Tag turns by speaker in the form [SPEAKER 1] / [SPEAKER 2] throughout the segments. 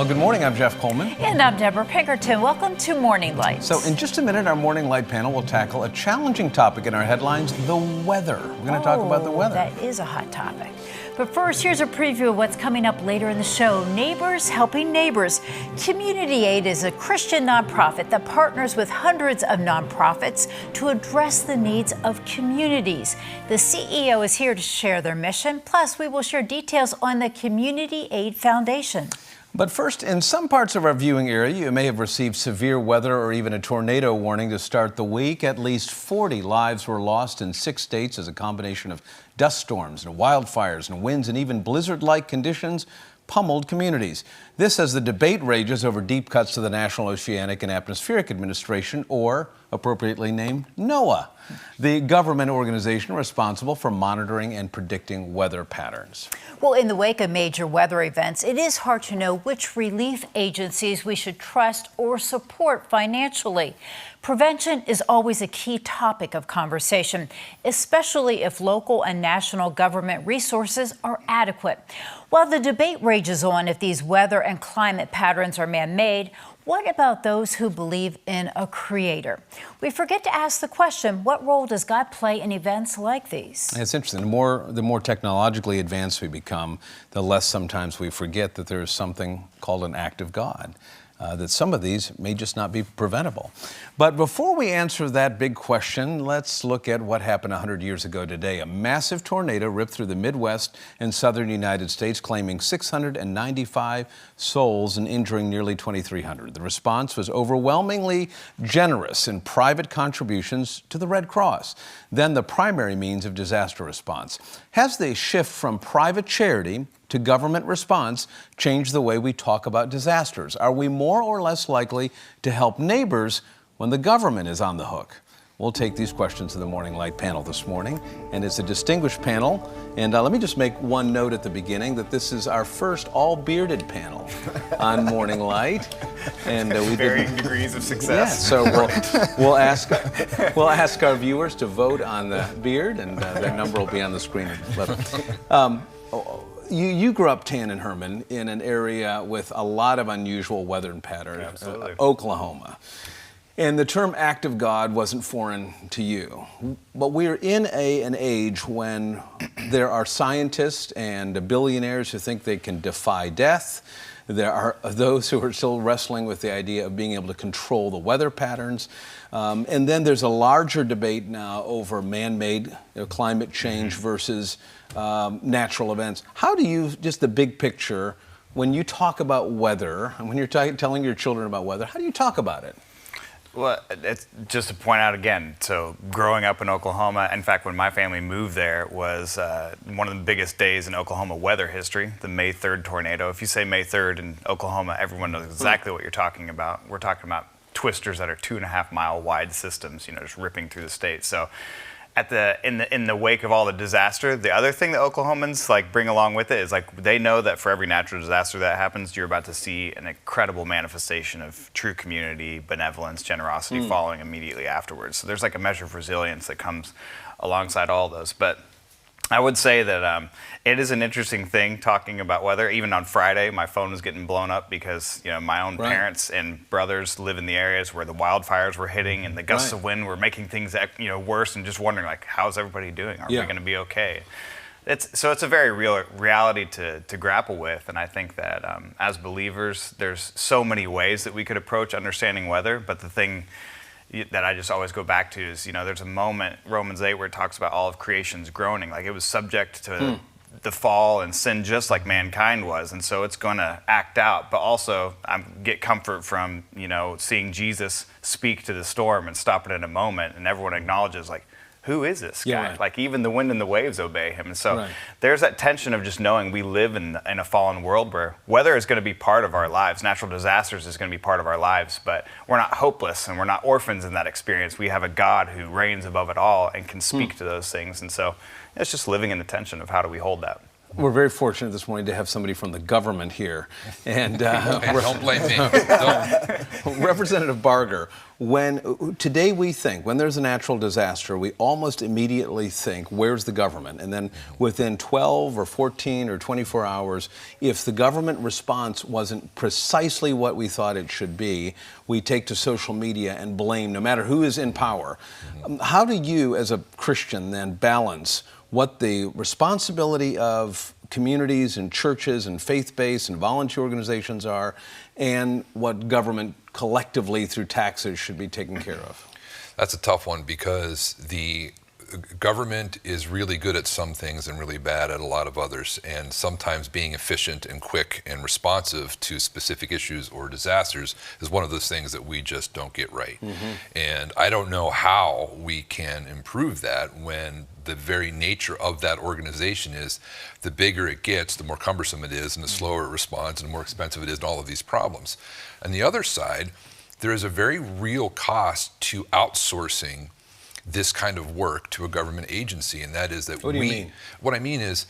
[SPEAKER 1] Well, good morning. I'm Jeff Coleman.
[SPEAKER 2] And I'm Deborah Pinkerton. Welcome to Morning Light.
[SPEAKER 1] So in just a minute, our Morning Light panel will tackle a challenging topic in our headlines, the weather. We're going to talk about the weather.
[SPEAKER 2] That is a hot topic. But first, here's a preview of what's coming up later in the show. Neighbors Helping Neighbors. Community Aid is a Christian nonprofit that partners with hundreds of nonprofits to address the needs of communities. The CEO is here to share their mission. Plus, we will share details on the Community Aid Foundation.
[SPEAKER 1] But first, in some parts of our viewing area, you may have received severe weather or even a tornado warning to start the week. At least 40 lives were lost in 6 states as a combination of dust storms and wildfires and winds and even blizzard-like conditions pummeled communities. This as the debate rages over deep cuts to the National Oceanic and Atmospheric Administration, or appropriately named NOAA, the government organization responsible for monitoring and predicting weather patterns.
[SPEAKER 2] Well, in the wake of major weather events, it is hard to know which relief agencies we should trust or support financially. Prevention is always a key topic of conversation, especially if local and national government resources are adequate. While the debate rages on if these weather and climate patterns are man-made, what about those who believe in a creator? We forget to ask the question, what role does God play in events like these?
[SPEAKER 1] It's interesting. The more technologically advanced we become, the less sometimes we forget that there is something called an act of God. That some of these may just not be preventable. But before we answer that big question, let's look at what happened 100 years ago today. A massive tornado ripped through the Midwest and southern United States, claiming 695 souls and injuring nearly 2,300. The response was overwhelmingly generous in private contributions to the Red Cross, then the primary means of disaster response. Has the shift from private charity to government response change the way we talk about disasters? Are we more or less likely to help neighbors when the government is on the hook? We'll take these questions to the Morning Light panel this morning, and it's a distinguished panel. And let me just make one note at the beginning that this is our first all-bearded panel on Morning Light, and we
[SPEAKER 3] varying degrees of success.
[SPEAKER 1] Yeah, so we'll ask our viewers to vote on the beard, and their number will be on the screen. You grew up, Tannon, Herman, in an area with a lot of unusual weather and patterns, Oklahoma. And the term act of God wasn't foreign to you. But we're in an age when there are scientists and billionaires who think they can defy death. There are those who are still wrestling with the idea of being able to control the weather patterns. And then there's a larger debate now over man-made climate change versus natural events. How do you, just the big picture, when you talk about weather, and when you're telling your children about weather, how do you talk about it?
[SPEAKER 3] Well, it's just to point out again, so growing up in Oklahoma, in fact, when my family moved there, was one of the biggest days in Oklahoma weather history, the May 3rd tornado. If you say May 3rd in Oklahoma, everyone knows exactly what you're talking about. We're talking about twisters that are 2.5-mile wide systems, just ripping through the state. So in the wake of all the disaster, the other thing that Oklahomans bring along with it is they know that for every natural disaster that happens, you're about to see an incredible manifestation of true community, benevolence, generosity following immediately afterwards. So there's a measure of resilience that comes alongside all those. But I would say that it is an interesting thing talking about weather. Even on Friday, my phone was getting blown up because my own parents and brothers live in the areas where the wildfires were hitting and the gusts of wind were making things worse, and just wondering how's everybody doing? Are we going to be okay? It's a very real reality to grapple with, and I think that as believers, there's so many ways that we could approach understanding weather. But the thing that I just always go back to is, there's a moment, Romans 8, where it talks about all of creation's groaning. It was subject to the fall and sin just like mankind was. And so it's going to act out. But also, I get comfort from, seeing Jesus speak to the storm and stop it in a moment. And everyone acknowledges, who is this guy?
[SPEAKER 1] Yeah.
[SPEAKER 3] Even the wind and the waves obey him. And so there's that tension of just knowing we live in a fallen world where weather is going to be part of our lives. Natural disasters is going to be part of our lives, but we're not hopeless and we're not orphans in that experience. We have a God who reigns above it all and can speak to those things. And so it's just living in the tension of how do we hold that.
[SPEAKER 1] We're very fortunate this morning to have somebody from the government here. And
[SPEAKER 4] don't blame me. Don't.
[SPEAKER 1] Representative Barger, today we think, when there's a natural disaster, we almost immediately think, where's the government? And then within 12 or 14 or 24 hours, if the government response wasn't precisely what we thought it should be, we take to social media and blame, no matter who is in power. How do you, as a Christian, then balance what the responsibility of communities and churches and faith-based and volunteer organizations are, and what government collectively through taxes should be taken care of?
[SPEAKER 4] That's a tough one, because the government is really good at some things and really bad at a lot of others, and sometimes being efficient and quick and responsive to specific issues or disasters is one of those things that we just don't get right. And I don't know how we can improve that when the very nature of that organization is the bigger it gets, the more cumbersome it is, and the slower it responds, and the more expensive it is, and all of these problems. On the other side, there is a very real cost to outsourcing this kind of work to a government agency, and that is that
[SPEAKER 1] What do you mean?
[SPEAKER 4] What I mean is,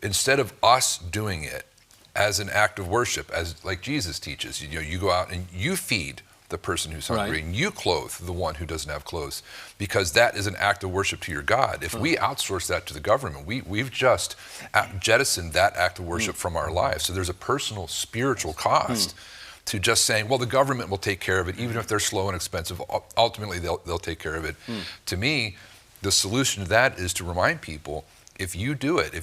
[SPEAKER 4] instead of us doing it as an act of worship, as like Jesus teaches, you go out and you feed the person who's hungry, and you clothe the one who doesn't have clothes, because that is an act of worship to your God. If we outsource that to the government, we've just jettisoned that act of worship from our lives. So there's a personal spiritual cost to just saying, well, the government will take care of it, even if they're slow and expensive. Ultimately, they'll take care of it. To me, the solution to that is to remind people, if you do it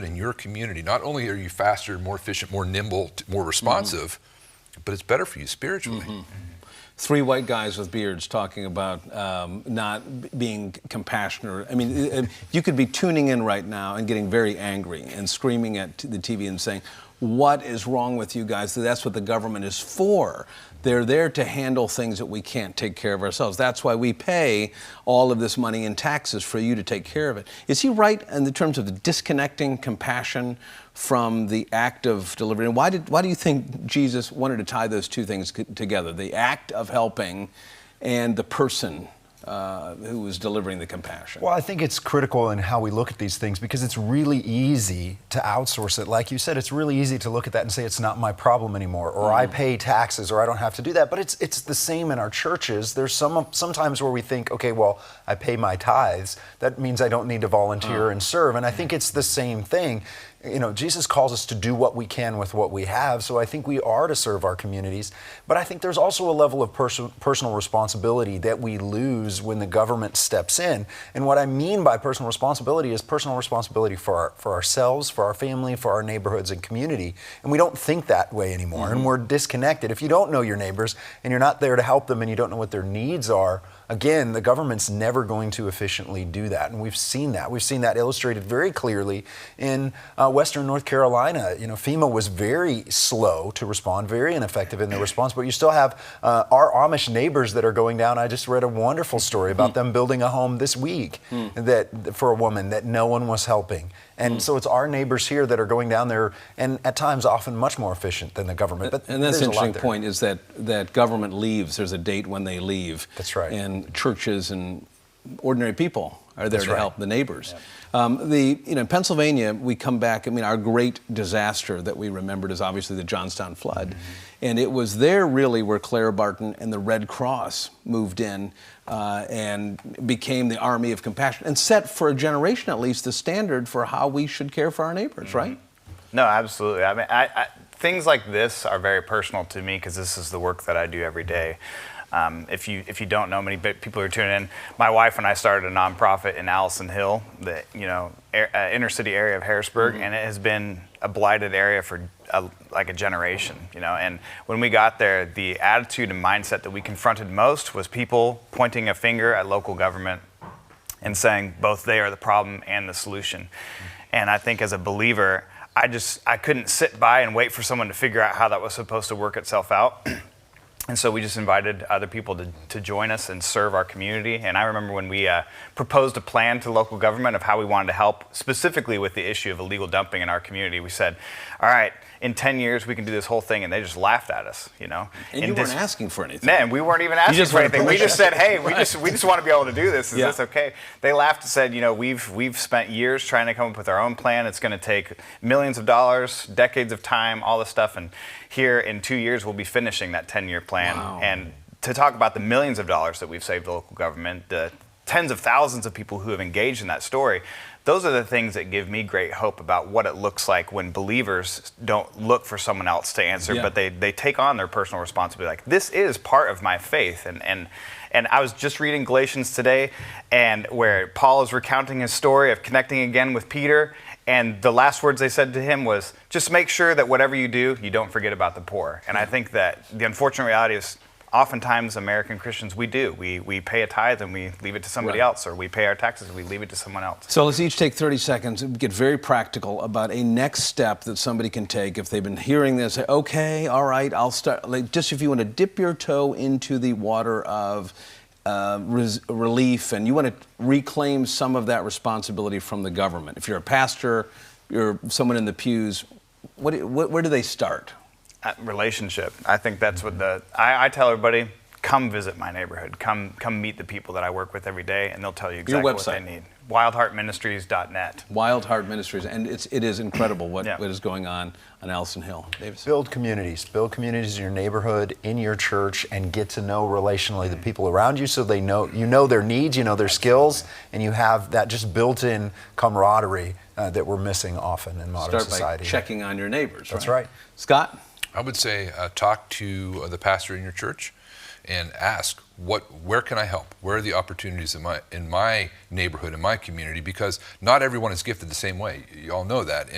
[SPEAKER 4] in your community, not only are you faster, more efficient, more nimble, more responsive, but it's better for you spiritually.
[SPEAKER 1] Three white guys with beards talking about not being compassionate. I mean, you could be tuning in right now and getting very angry and screaming at the TV and saying, what is wrong with you guys? That's what the government is for. They're there to handle things that we can't take care of ourselves. That's why we pay all of this money in taxes for you to take care of it. Is he right in the terms of disconnecting compassion from the act of delivery? And why do you think Jesus wanted to tie those two things together, the act of helping and the person who was delivering the compassion?
[SPEAKER 5] Well, I think it's critical in how we look at these things, because it's really easy to outsource it. Like you said, it's really easy to look at that and say it's not my problem anymore, or I pay taxes, or I don't have to do that. But it's the same in our churches. There's sometimes where we think, okay, well, I pay my tithes. That means I don't need to volunteer and serve. And I think it's the same thing. Jesus calls us to do what we can with what we have, so I think we are to serve our communities. But I think there's also a level of personal responsibility that we lose when the government steps in. And what I mean by personal responsibility is personal responsibility for ourselves, for our family, for our neighborhoods and community. And we don't think that way anymore, and we're disconnected. If you don't know your neighbors and you're not there to help them and you don't know what their needs are, again, the government's never going to efficiently do that. And we've seen that. We've seen that illustrated very clearly in Western North Carolina. FEMA was very slow to respond, very ineffective in their response, but you still have our Amish neighbors that are going down. I just read a wonderful story about them building a home this week for a woman that no one was helping. And so it's our neighbors here that are going down there, and at times often much more efficient than the government. But
[SPEAKER 1] and that's an interesting point, is that government leaves. There's a date when they leave.
[SPEAKER 5] That's right.
[SPEAKER 1] And churches and ordinary people are there to help the neighbors.
[SPEAKER 5] Yep.
[SPEAKER 1] In Pennsylvania, we come back. Our great disaster that we remembered is obviously the Johnstown flood. And it was there really where Clara Barton and the Red Cross moved in and became the army of compassion and set for a generation at least the standard for how we should care for our neighbors, right?
[SPEAKER 3] No, absolutely. I things like this are very personal to me, because this is the work that I do every day. If you don't know, many people are tuning in. My wife and I started a nonprofit in Allison Hill, the inner city area of Harrisburg, and it has been a blighted area for like a generation. And when we got there, the attitude and mindset that we confronted most was people pointing a finger at local government and saying both they are the problem and the solution. And I think as a believer, I couldn't sit by and wait for someone to figure out how that was supposed to work itself out. And so we just invited other people to join us and serve our community. And I remember when we proposed a plan to local government of how we wanted to help, specifically with the issue of illegal dumping in our community. We said, all right, in 10 years we can do this whole thing, and they just laughed at us, you know.
[SPEAKER 1] And you weren't asking for anything.
[SPEAKER 3] Man, we weren't even asking
[SPEAKER 1] just
[SPEAKER 3] for
[SPEAKER 1] wanted
[SPEAKER 3] anything. We just
[SPEAKER 1] permission.
[SPEAKER 3] said, hey, we just want to be able to do this. Is
[SPEAKER 1] Yeah.
[SPEAKER 3] this okay? They laughed and said, you know, we've spent years trying to come up with our own plan. It's going to take millions of dollars, decades of time, all this stuff, and here in 2 years we'll be finishing that 10-year plan.
[SPEAKER 1] Wow.
[SPEAKER 3] And to talk about the millions of dollars that we've saved the local government, the tens of thousands of people who have engaged in that story, those are the things that give me great hope about what it looks like when believers don't look for someone else to answer,
[SPEAKER 1] Yeah.
[SPEAKER 3] but they take on their personal responsibility. Like, this is part of my faith. And I was just reading Galatians today, and where Paul is recounting his story of connecting again with Peter, and the last words they said to him was, just make sure that whatever you do, you don't forget about the poor. And I think that the unfortunate reality is, oftentimes American Christians, we do. We pay a tithe and we leave it to somebody
[SPEAKER 1] Right.
[SPEAKER 3] else, or we pay our taxes and we leave it to someone else.
[SPEAKER 1] So let's each take 30 seconds and get very practical about a next step that somebody can take if they've been hearing this. Say, okay, all right, I'll start. Like, just if you want to dip your toe into the water of relief and you want to reclaim some of that responsibility from the government. If you're a pastor, you're someone in the pews, where do they start?
[SPEAKER 3] Relationship. I think that's what I tell everybody, come visit my neighborhood. Come meet the people that I work with every day, and they'll tell you exactly what they need. Wildheartministries.net.
[SPEAKER 1] Wildheart Ministries, and it is incredible what
[SPEAKER 3] Yeah.
[SPEAKER 1] is going on Allison Hill. Davis?
[SPEAKER 5] Build communities in your neighborhood, in your church, and get to know relationally the people around you, so they know their needs, you know their skills, and you have that just built-in camaraderie that we're missing often in modern
[SPEAKER 1] Start
[SPEAKER 5] society.
[SPEAKER 1] by checking on your neighbors.
[SPEAKER 5] That's right.
[SPEAKER 1] Scott?
[SPEAKER 4] I would say talk to the pastor in your church and ask, where can I help? Where are the opportunities in my neighborhood, in my community? Because not everyone is gifted the same way. You all know that.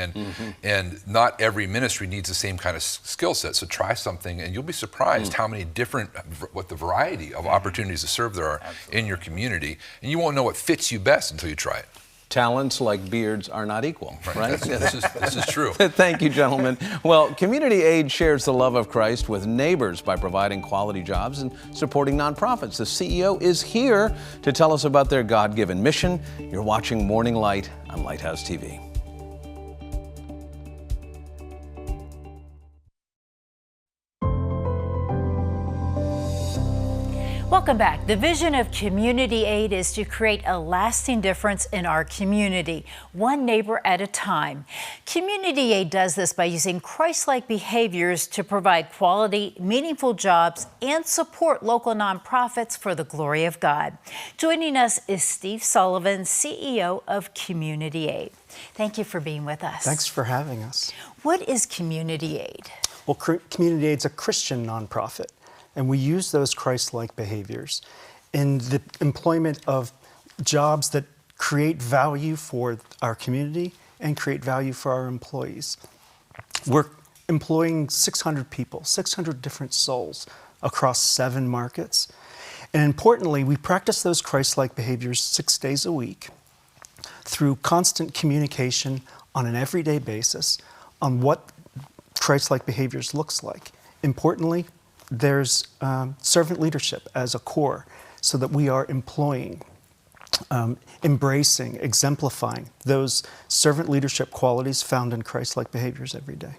[SPEAKER 4] And not every ministry needs the same kind of skill set. So try something and you'll be surprised how many different, what the variety of opportunities to serve there are in your community. And you won't know what fits you best until you try it.
[SPEAKER 1] Talents, like beards, are not equal, right?
[SPEAKER 4] This is true.
[SPEAKER 1] Thank you, gentlemen. Well, Community Aid shares the love of Christ with neighbors by providing quality jobs and supporting nonprofits. The CEO is here to tell us about their God-given mission. You're watching Morning Light on Lighthouse TV.
[SPEAKER 2] Welcome back. The vision of Community Aid is to create a lasting difference in our community, one neighbor at a time. Community Aid does this by using Christ-like behaviors to provide quality, meaningful jobs and support local nonprofits for the glory of God. Joining us is Steve Sullivan, CEO of Community Aid. Thank you for being with us.
[SPEAKER 6] Thanks for having us.
[SPEAKER 2] What is Community Aid?
[SPEAKER 6] Well, Community Aid's a Christian nonprofit, and we use those Christ-like behaviors in the employment of jobs that create value for our community and create value for our employees. We're employing 600 people, 600 different souls across 7 markets. And importantly, we practice those Christ-like behaviors 6 days a week through constant communication on an everyday basis on what Christ-like behaviors looks like. Importantly, there's servant leadership as a core, so that we are employing, embracing, exemplifying those servant leadership qualities found in Christ-like behaviors every day.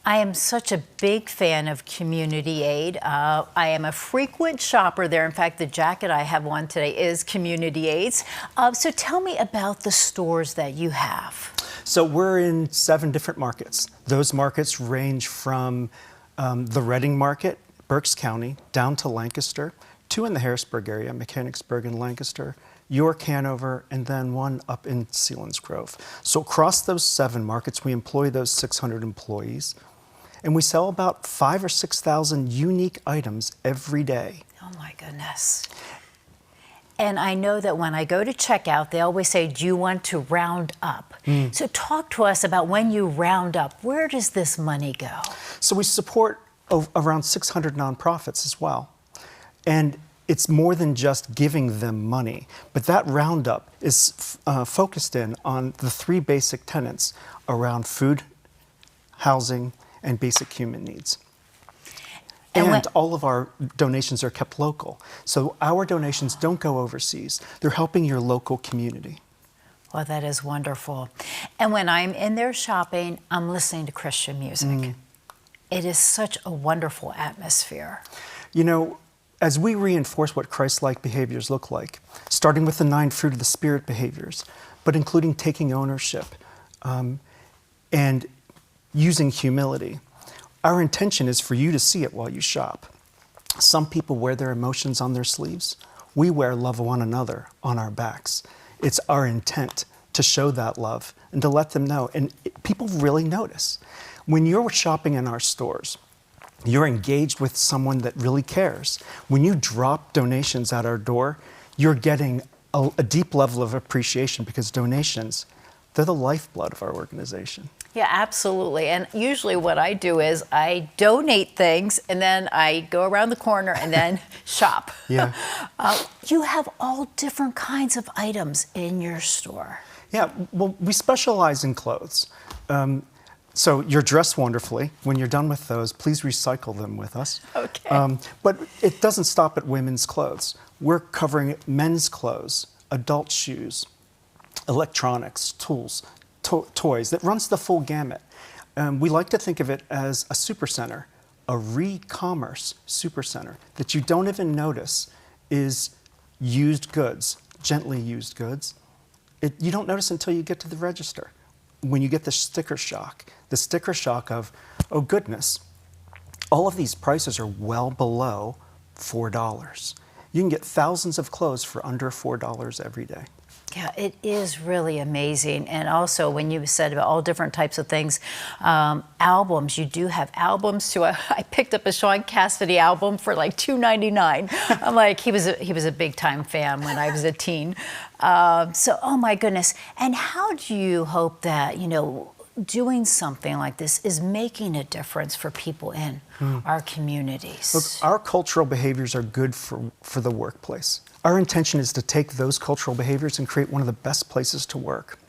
[SPEAKER 2] I am such a big fan of Community Aid. I am a frequent shopper there. In fact, the jacket I have on today is Community Aid's. So tell me about the stores that you have.
[SPEAKER 6] So we're in 7 different markets. Those markets range from the Reading Market, Berks County, down to Lancaster, 2 in the Harrisburg area, Mechanicsburg and Lancaster, York, Hanover, and then 1 up in Selinsgrove. So across those 7 markets, we employ those 600 employees, and we sell about 5,000 or 6,000 unique items every day.
[SPEAKER 2] Oh my goodness. And I know that when I go to checkout, they always say, do you want to round up? So talk to us about when you round up, where does this money go?
[SPEAKER 6] So we support around 600 nonprofits as well. And it's more than just giving them money, but that roundup is focused in on the 3 basic tenets around food, housing, and basic human needs. And all of our donations are kept local. So our donations don't go overseas. They're helping your local community.
[SPEAKER 2] Well, that is wonderful. And when I'm in there shopping, I'm listening to Christian music. It is such a wonderful atmosphere.
[SPEAKER 6] You know, as we reinforce what Christ-like behaviors look like, starting with the 9 fruit of the Spirit behaviors, but including taking ownership and using humility, our intention is for you to see it while you shop. Some people wear their emotions on their sleeves. We wear love of one another on our backs. It's our intent to show that love and to let them know. And people really notice. When you're shopping in our stores, you're engaged with someone that really cares. When you drop donations at our door, you're getting a deep level of appreciation, because donations, they're the lifeblood of our organization.
[SPEAKER 2] Yeah, absolutely. And usually what I do is I donate things and then I go around the corner and then shop.
[SPEAKER 6] Yeah.
[SPEAKER 2] You have all different kinds of items in your store.
[SPEAKER 6] Yeah, well, we specialize in clothes. So you're dressed wonderfully. When you're done with those, please recycle them with us.
[SPEAKER 2] Okay.
[SPEAKER 6] But it doesn't stop at women's clothes. We're covering men's clothes, adult shoes, electronics, tools, toys. That runs the full gamut. We like to think of it as a supercenter, a re-commerce supercenter that you don't even notice is used goods, gently used goods. You don't notice until you get to the register, when you get the sticker shock of, oh goodness, all of these prices are well below $4. You can get thousands of clothes for under $4 every day.
[SPEAKER 2] Yeah, it is really amazing. And also, when you said about all different types of things, albums, you do have albums too. I picked up a Sean Cassidy album for like $2.99. I'm like, he was a big time fan when I was a teen. So, oh my goodness. And how do you hope that, doing something like this is making a difference for people in our communities?
[SPEAKER 6] Look, our cultural behaviors are good for the workplace. Our intention is to take those cultural behaviors and create one of the best places to work.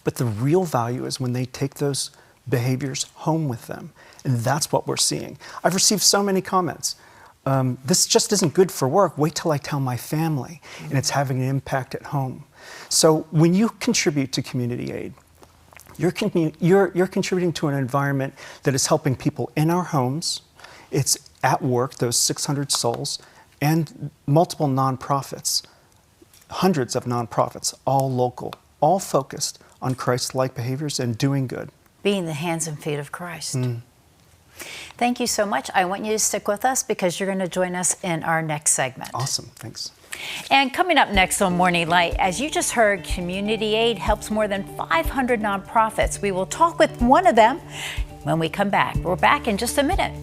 [SPEAKER 6] But the real value is when they take those behaviors home with them. And that's what we're seeing. I've received so many comments. This just isn't good for work. Wait till I tell my family. And it's having an impact at home. So when you contribute to community aid, you're contributing to an environment that is helping people in our homes. It's at work, those 600 souls, and multiple nonprofits, hundreds of nonprofits, all local, all focused on Christ-like behaviors and doing good.
[SPEAKER 2] Being the hands and feet of Christ. Thank you so much. I want you to stick with us because you're going to join us in our next segment.
[SPEAKER 6] Awesome, thanks.
[SPEAKER 2] And coming up next on Morning Light, as you just heard, community aid helps more than 500 nonprofits. We will talk with one of them when we come back. We're back in just a minute.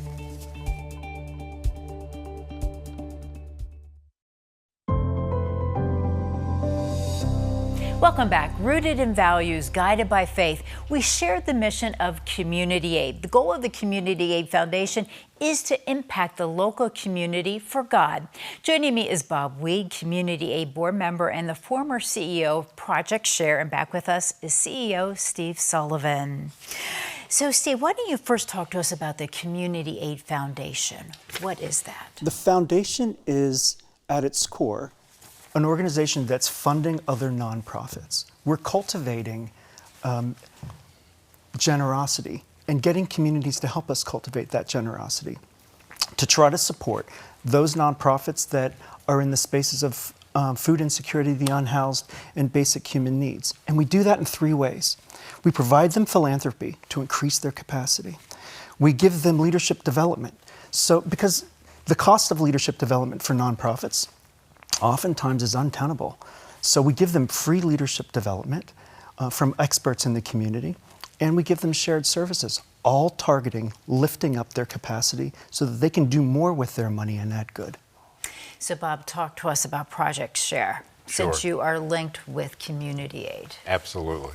[SPEAKER 2] Welcome back. Rooted in values, guided by faith, we shared the mission of community aid. The goal of the Community Aid Foundation is to impact the local community for God. Joining me is Bob Weed, Community Aid Board member and the former CEO of Project Share. And back with us is CEO Steve Sullivan. So Steve, why don't you first talk to us about the Community Aid Foundation? What is that?
[SPEAKER 6] The foundation is, at its core, an organization that's funding other nonprofits. We're cultivating generosity and getting communities to help us cultivate that generosity, to try to support those nonprofits that are in the spaces of food insecurity, the unhoused, and basic human needs. And we do that in 3 ways. We provide them philanthropy to increase their capacity. We give them leadership development. So, because the cost of leadership development for nonprofits oftentimes is untenable. So we give them free leadership development from experts in the community, and we give them shared services, all targeting lifting up their capacity so that they can do more with their money and add good.
[SPEAKER 2] So Bob, talk to us about Project Share, since you are linked with community aid.
[SPEAKER 7] Absolutely.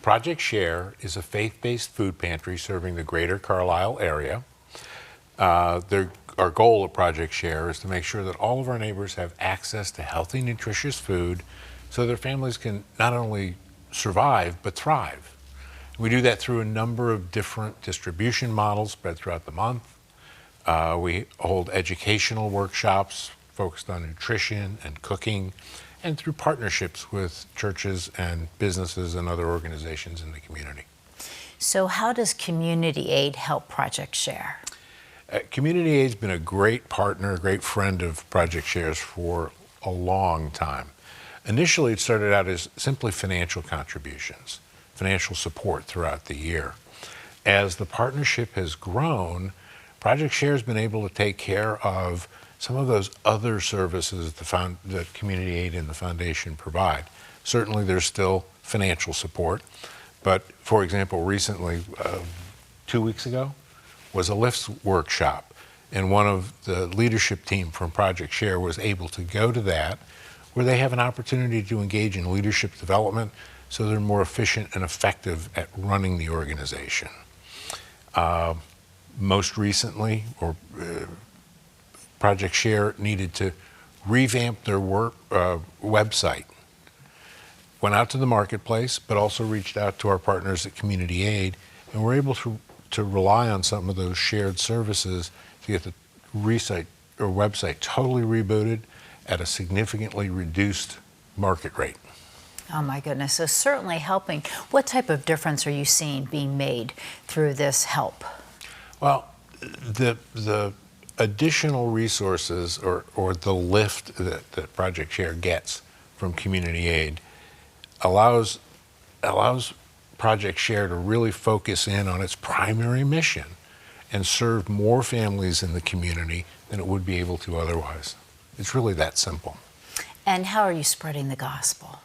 [SPEAKER 7] Project Share is a faith-based food pantry serving the greater Carlisle area. Our goal at Project Share is to make sure that all of our neighbors have access to healthy, nutritious food so their families can not only survive, but thrive. We do that through a number of different distribution models spread throughout the month. We hold educational workshops focused on nutrition and cooking, and through partnerships with churches and businesses and other organizations in the community.
[SPEAKER 2] So how does community aid help Project Share?
[SPEAKER 7] Community Aid's been a great partner, a great friend of Project Share's for a long time. Initially, it started out as simply financial contributions, financial support throughout the year. As the partnership has grown, Project Share has been able to take care of some of those other services that Community Aid and the Foundation provide. Certainly, there's still financial support, but for example, recently, 2 weeks ago, was a lifts workshop, and one of the leadership team from Project Share was able to go to that, where they have an opportunity to engage in leadership development so they're more efficient and effective at running the organization. Most recently, Project Share needed to revamp their website. Went out to the marketplace, but also reached out to our partners at Community Aid, and were able to rely on some of those shared services to get the website totally rebooted at a significantly reduced market rate.
[SPEAKER 2] Oh my goodness, so certainly helping. What type of difference are you seeing being made through this help?
[SPEAKER 7] Well, the additional resources or the lift that Project Share gets from Community Aid allows Project Share to really focus in on its primary mission and serve more families in the community than it would be able to otherwise. It's really that simple.
[SPEAKER 2] And how are you spreading the gospel?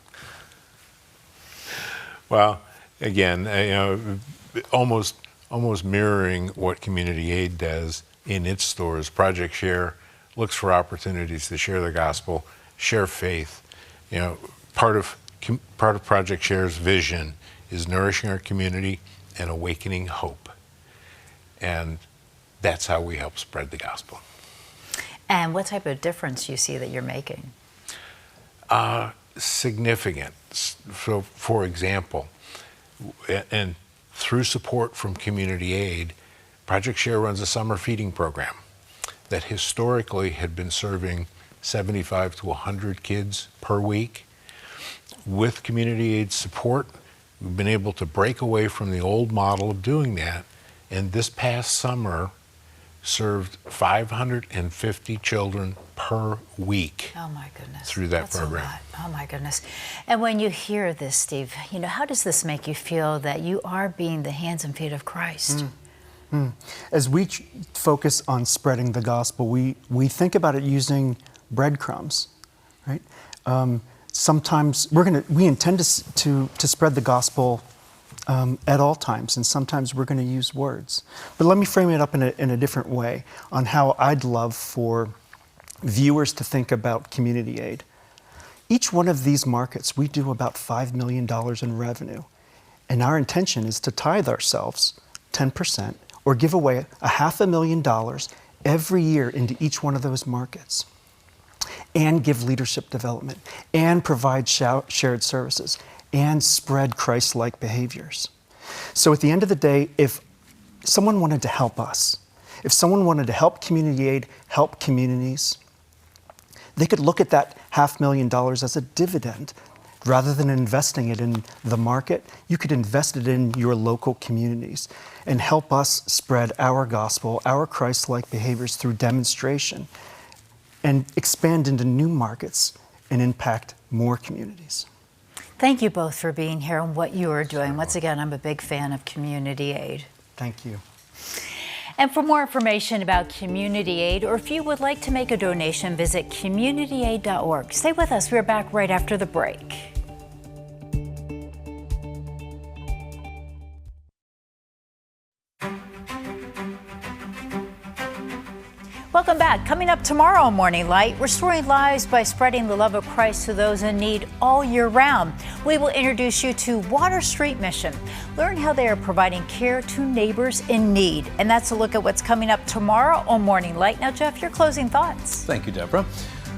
[SPEAKER 7] Well, again, almost mirroring what Community Aid does in its stores, Project Share looks for opportunities to share the gospel, share faith. Part of Project Share's vision is nourishing our community and awakening hope. And that's how we help spread the gospel.
[SPEAKER 2] And what type of difference do you see that you're making?
[SPEAKER 7] Significant. So, for example, and through support from Community Aid, Project Share runs a summer feeding program that historically had been serving 75 to 100 kids per week. With Community Aid's support, we've been able to break away from the old model of doing that, and this past summer served 550 children per week.
[SPEAKER 2] Oh my goodness.
[SPEAKER 7] Through that
[SPEAKER 2] That's
[SPEAKER 7] program.
[SPEAKER 2] A lot. Oh my goodness. And when you hear this, Steve, how does this make you feel that you are being the hands and feet of Christ?
[SPEAKER 6] As we focus on spreading the gospel, we think about it using breadcrumbs, right? Sometimes we intend to spread the gospel at all times, and sometimes we're going to use words. But let me frame it up in a different way on how I'd love for viewers to think about Community Aid. Each one of these markets, we do about $5 million in revenue, and our intention is to tithe ourselves 10% or give away $500,000 every year into each one of those markets, and give leadership development, and provide shared services, and spread Christ-like behaviors. So at the end of the day, if someone wanted to help us, if someone wanted to help Community Aid, help communities, they could look at that $500,000 as a dividend. Rather than investing it in the market, you could invest it in your local communities and help us spread our gospel, our Christ-like behaviors through demonstration, and expand into new markets and impact more communities.
[SPEAKER 2] Thank you both for being here and what you are doing. Once again, I'm a big fan of Community Aid.
[SPEAKER 6] Thank you.
[SPEAKER 2] And for more information about Community Aid, or if you would like to make a donation, visit communityaid.org. Stay with us. We're back right after the break. Welcome back. Coming up tomorrow on Morning Light, restoring lives by spreading the love of Christ to those in need all year round. We will introduce you to Water Street Mission. Learn how they are providing care to neighbors in need. And that's a look at what's coming up tomorrow on Morning Light. Now, Jeff, your closing thoughts.
[SPEAKER 1] Thank you, Deborah.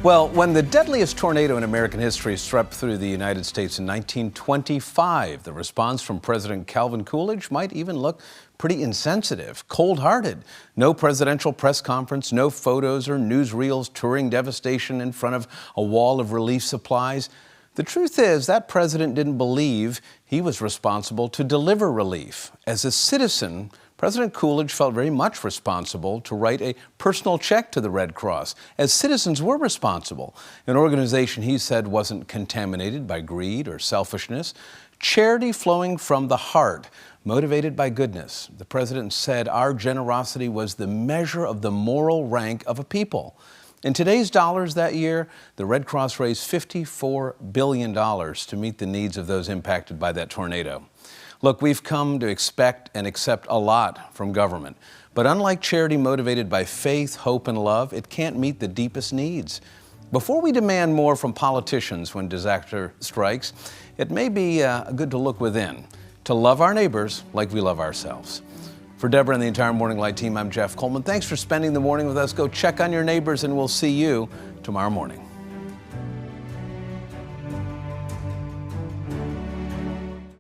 [SPEAKER 1] Well, when the deadliest tornado in American history swept through the United States in 1925, the response from President Calvin Coolidge might even look pretty insensitive, cold-hearted. No presidential press conference, no photos or newsreels touring devastation in front of a wall of relief supplies. The truth is, that president didn't believe he was responsible to deliver relief. As a citizen, President Coolidge felt very much responsible to write a personal check to the Red Cross, as citizens were responsible. An organization he said wasn't contaminated by greed or selfishness. Charity flowing from the heart, motivated by goodness. The president said our generosity was the measure of the moral rank of a people. In today's dollars that year, the Red Cross raised $54 billion to meet the needs of those impacted by that tornado. Look, we've come to expect and accept a lot from government, but unlike charity motivated by faith, hope, and love, it can't meet the deepest needs. Before we demand more from politicians when disaster strikes, it may be good to look within, to love our neighbors like we love ourselves. For Deborah and the entire Morning Light team, I'm Jeff Coleman. Thanks for spending the morning with us. Go check on your neighbors, and we'll see you tomorrow morning.